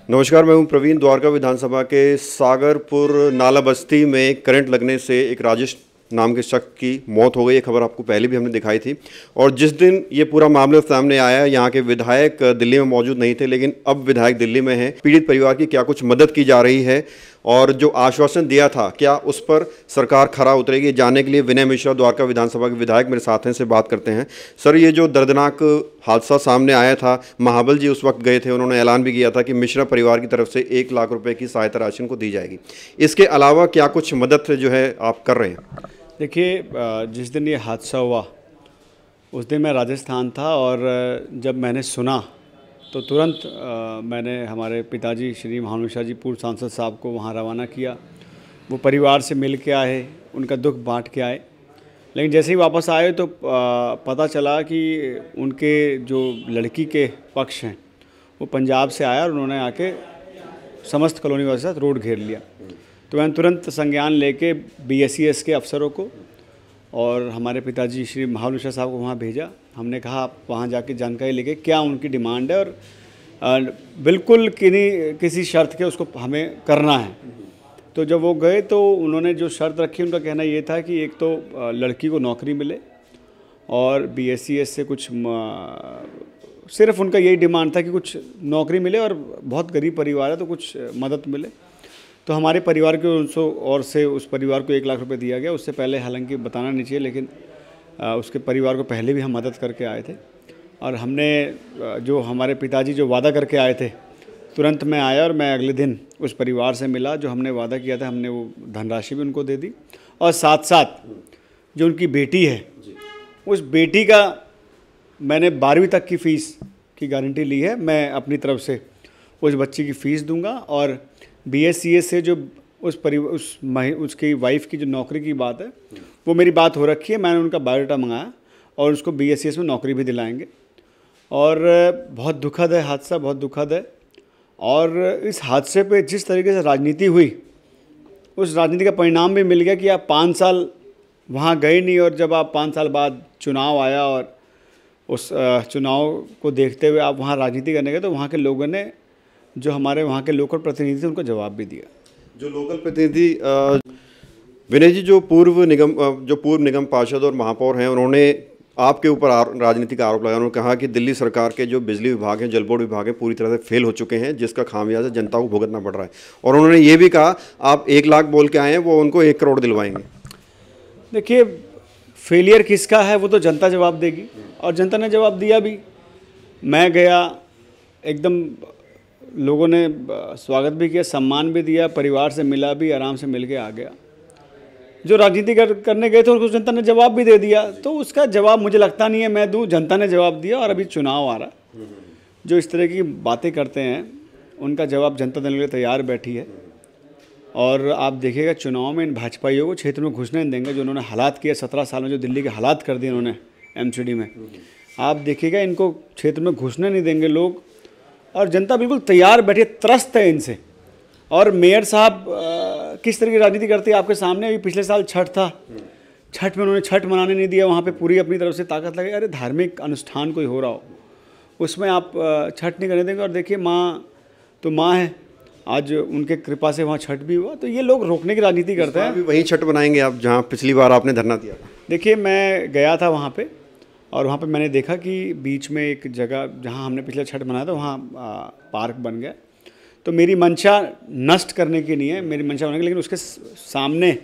नमस्कार, मैं हूं प्रवीण। द्वारका विधानसभा के सागरपुर नाला बस्ती में करंट लगने से एक राजेश नाम के शख्स की मौत हो गई। ये खबर आपको पहले भी हमने दिखाई थी और जिस दिन ये पूरा मामला सामने आया, यहाँ के विधायक दिल्ली में मौजूद नहीं थे, लेकिन अब विधायक दिल्ली में हैं। पीड़ित परिवार की क्या कुछ मदद की जा रही है और जो आश्वासन दिया था क्या उस पर सरकार खरा उतरेगी, जानने के लिए विनय मिश्रा, द्वारका विधानसभा के विधायक, मेरे साथ हैं, से बात करते हैं। सर, ये जो दर्दनाक हादसा सामने आया था, महाबल जी उस वक्त गए थे, उन्होंने ऐलान भी किया था कि मिश्रा परिवार की तरफ से 1 लाख रुपए की सहायता राशि को दी जाएगी। इसके अलावा क्या कुछ मदद जो है आप कर रहे हैं? देखिए, जिस दिन ये हादसा हुआ उस दिन मैं राजस्थान था और जब मैंने सुना तो तुरंत मैंने हमारे पिताजी श्री महाबल मिश्रा जी, पूर्व सांसद साहब को वहाँ रवाना किया। वो परिवार से मिल के आए, उनका दुख बांट के आए। लेकिन जैसे ही वापस आए तो पता चला कि उनके जो लड़की के पक्ष हैं वो पंजाब से आया और उन्होंने आके समस्त कॉलोनी वालों के साथ रोड घेर लिया। तो मैंने तुरंत संज्ञान लेके BSES के अफसरों को और हमारे पिताजी श्री महाबल मिश्रा साहब को वहाँ भेजा। हमने कहा आप वहाँ जाके जानकारी लेके क्या उनकी डिमांड है और बिल्कुल किसी शर्त के उसको हमें करना है। तो जब वो गए तो उन्होंने जो शर्त रखी, उनका कहना ये था कि एक तो लड़की को नौकरी मिले और BSES से कुछ सिर्फ उनका यही डिमांड था कि कुछ नौकरी मिले और बहुत गरीब परिवार है तो कुछ मदद मिले। तो हमारे परिवार के ओर से उस परिवार को 1 लाख रुपए दिया गया। उससे पहले, हालांकि बताना नहीं चाहिए, लेकिन उसके परिवार को पहले भी हम मदद करके आए थे और हमने जो हमारे पिताजी जो वादा करके आए थे, तुरंत मैं आया और मैं अगले दिन उस परिवार से मिला। जो हमने वादा किया था, हमने वो धनराशि भी उनको दे दी और साथ साथ जो उनकी बेटी है, उस बेटी का मैंने 12वीं तक की फ़ीस की गारंटी ली है। मैं अपनी तरफ से उस बच्ची की फ़ीस दूंगा और BSES से जो उसकी वाइफ की जो नौकरी की बात है, वो मेरी बात हो रखी है। मैंने उनका बायोडाटा मंगाया और उसको BSES में नौकरी भी दिलाएंगे। और बहुत दुखद है हादसा, बहुत दुखद है। और इस हादसे पे जिस तरीके से राजनीति हुई, उस राजनीति का परिणाम भी मिल गया कि आप 5 साल वहाँ गए नहीं और जब आप 5 साल बाद चुनाव आया और उस चुनाव को देखते हुए आप वहाँ राजनीति करने गए, तो वहाँ के लोगों ने, जो हमारे वहाँ के लोकल प्रतिनिधि थे, उनको जवाब भी दिया। जो लोकल प्रतिनिधि विनय जी, जो पूर्व निगम पार्षद और महापौर हैं, उन्होंने आपके ऊपर राजनीतिक आरोप लगाया। उन्होंने कहा कि दिल्ली सरकार के जो बिजली विभाग हैं, जल बोर्ड विभाग हैं, पूरी तरह से फेल हो चुके हैं, जिसका खामियाजा जनता को भुगतना पड़ रहा है। और उन्होंने ये भी कहा आप 1 लाख बोल के आए हैं, वो उनको 1 करोड़ दिलवाएंगे। देखिए, फेलियर किसका है वो तो जनता जवाब देगी और जनता ने जवाब दिया भी। मैं गया, एकदम लोगों ने स्वागत भी किया, सम्मान भी दिया, परिवार से मिला भी, आराम से मिल के आ गया। जो राजनीति करने गए थे उनको जनता ने जवाब भी दे दिया। तो उसका जवाब मुझे लगता नहीं है मैं दूँ, जनता ने जवाब दिया। और अभी चुनाव आ रहा, जो इस तरह की बातें करते हैं उनका जवाब जनता देने के लिए तैयार बैठी है। और आप देखिएगा चुनाव में इन भाजपाइयों को क्षेत्र में घुसने नहीं देंगे। जो उन्होंने हालात किए 17 साल में, जो दिल्ली के हालात कर दिए उन्होंने MCD में, आप देखिएगा इनको क्षेत्र में घुसने नहीं देंगे लोग। और जनता बिल्कुल तैयार बैठी है, त्रस्त है इनसे। और मेयर साहब किस तरह की राजनीति करते हैं आपके सामने। अभी पिछले साल छठ था, छठ में उन्होंने छठ मनाने नहीं दिया, वहाँ पे पूरी अपनी तरफ से ताकत लगे। अरे धार्मिक अनुष्ठान कोई हो रहा हो उसमें आप छठ नहीं करने देंगे। और देखिए, माँ तो माँ है, आज उनके कृपा से वहाँ छठ भी हुआ। तो ये लोग रोकने की राजनीति करते हैं। वहीं छठ बनाएंगे आप जहाँ पिछली बार आपने धरना दिया था? देखिए, मैं गया था वहाँ पे और वहाँ पे मैंने देखा कि बीच में एक जगह जहाँ हमने पिछले छठ मनाया था, वहाँ पार्क बन गया। तो मेरी मंशा नष्ट करने की नहीं है, मेरी मंशा बनाने की, लेकिन उसके सामने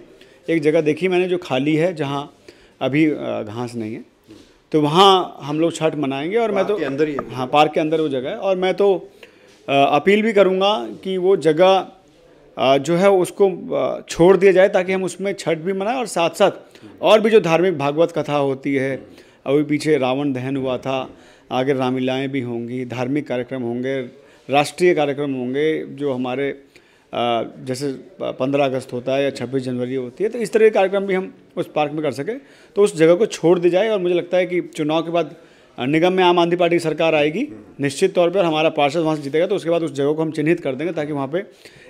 एक जगह देखी मैंने जो खाली है, जहाँ अभी घास नहीं है। तो वहाँ हम लोग छठ मनाएंगे। और मैं तो अंदर ही, हाँ, पार्क के अंदर वो जगह है। और मैं तो अपील भी करूँगा कि वो जगह जो है उसको छोड़ दिया जाए, ताकि हम उसमें छठ भी मनाएं और साथ साथ और भी जो धार्मिक भागवत कथा होती है, अभी पीछे रावण दहन हुआ था, आगे रामलीलाएँ भी होंगी, धार्मिक कार्यक्रम होंगे, राष्ट्रीय कार्यक्रम होंगे, जो हमारे जैसे 15 अगस्त होता है या 26 जनवरी होती है। तो इस तरह के कार्यक्रम भी हम उस पार्क में कर सकें, तो उस जगह को छोड़ दी जाए। और मुझे लगता है कि चुनाव के बाद निगम में आम आदमी पार्टी की सरकार आएगी निश्चित तौर पर, हमारा पार्षद वहाँ से जीतेगा, तो उसके बाद उस जगह को हम चिन्हित कर देंगे, ताकि वहाँ पे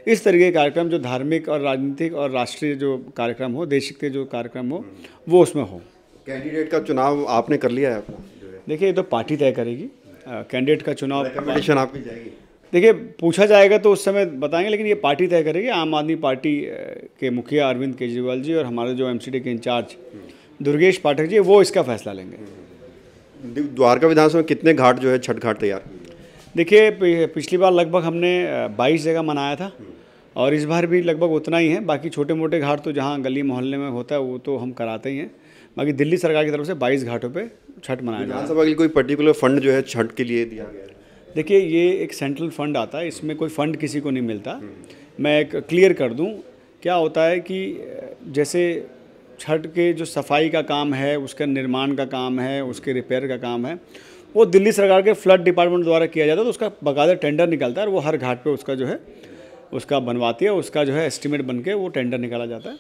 इस तरीके के कार्यक्रम जो धार्मिक और राजनीतिक और राष्ट्रीय जो कार्यक्रम हो, देश के जो कार्यक्रम हो, वो उसमें हो। कैंडिडेट का चुनाव आपने कर लिया है अपना? देखिए, ये तो पार्टी तय करेगी। कैंडिडेट का चुनाव रिकमेंडेशन आपकी जाएगी? देखिए, पूछा जाएगा तो उस समय बताएंगे, लेकिन ये पार्टी तय करेगी। आम आदमी पार्टी के मुखिया अरविंद केजरीवाल जी और हमारे जो एमसीडी के इंचार्ज दुर्गेश पाठक जी, वो इसका फैसला लेंगे। द्वारका विधानसभा में कितने घाट जो है छठ घाट तैयार? देखिए, पिछली बार लगभग हमने 22 जगह मनाया था और इस बार भी लगभग उतना ही है। बाकी छोटे मोटे घाट तो जहाँ गली मोहल्ले में होता है वो तो हम कराते ही हैं। बाकी दिल्ली सरकार की तरफ से 22 घाटों पे छठ मनाया जाता है। विधानसभा के लिए कोई पर्टिकुलर फंड जो है छठ के लिए दिया गया है? देखिए, ये एक सेंट्रल फंड आता है, इसमें कोई फंड किसी को नहीं मिलता। मैं एक क्लियर कर दूं, क्या होता है कि जैसे छठ के जो सफाई का काम है, उसका निर्माण का काम है, उसके रिपेयर का काम है, वो दिल्ली सरकार के फ्लड डिपार्टमेंट द्वारा किया जाता है। तो उसका बाकायदा टेंडर निकलता है और वो हर घाट पे उसका जो है उसका बनवाती है, उसका जो है एस्टीमेट बन के वो टेंडर निकाला जाता है।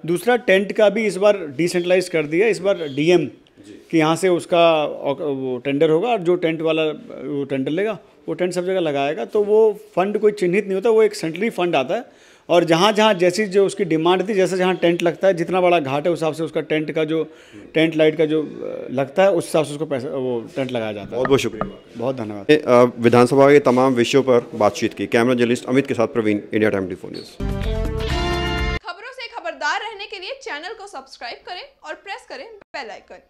दूसरा, टेंट का भी इस बार डिसेंट्रलाइज कर दिया। इस बार डीएम कि यहाँ से उसका वो टेंडर होगा और जो टेंट वाला वो टेंडर लेगा वो टेंट सब जगह लगाएगा। तो वो फंड कोई चिन्हित नहीं होता, वो एक सेंट्रली फंड आता है और जहाँ जहाँ जैसी जो उसकी डिमांड थी, जैसे जहाँ टेंट लगता है, जितना बड़ा घाट है उस हिसाब से उसका टेंट का जो टेंट लाइट का जो लगता है उस हिसाब से उसको पैसा वो टेंट लगाया जाता है। बहुत बहुत शुक्रिया, बहुत धन्यवाद। विधानसभा के तमाम विषयों पर बातचीत की। कैमरा जर्नलिस्ट अमित के साथ प्रवीण, इंडिया टाइम 24 न्यूज़। खबरों से खबरदार रहने के लिए चैनल को सब्सक्राइब करें और प्रेस करें बेल आइकन।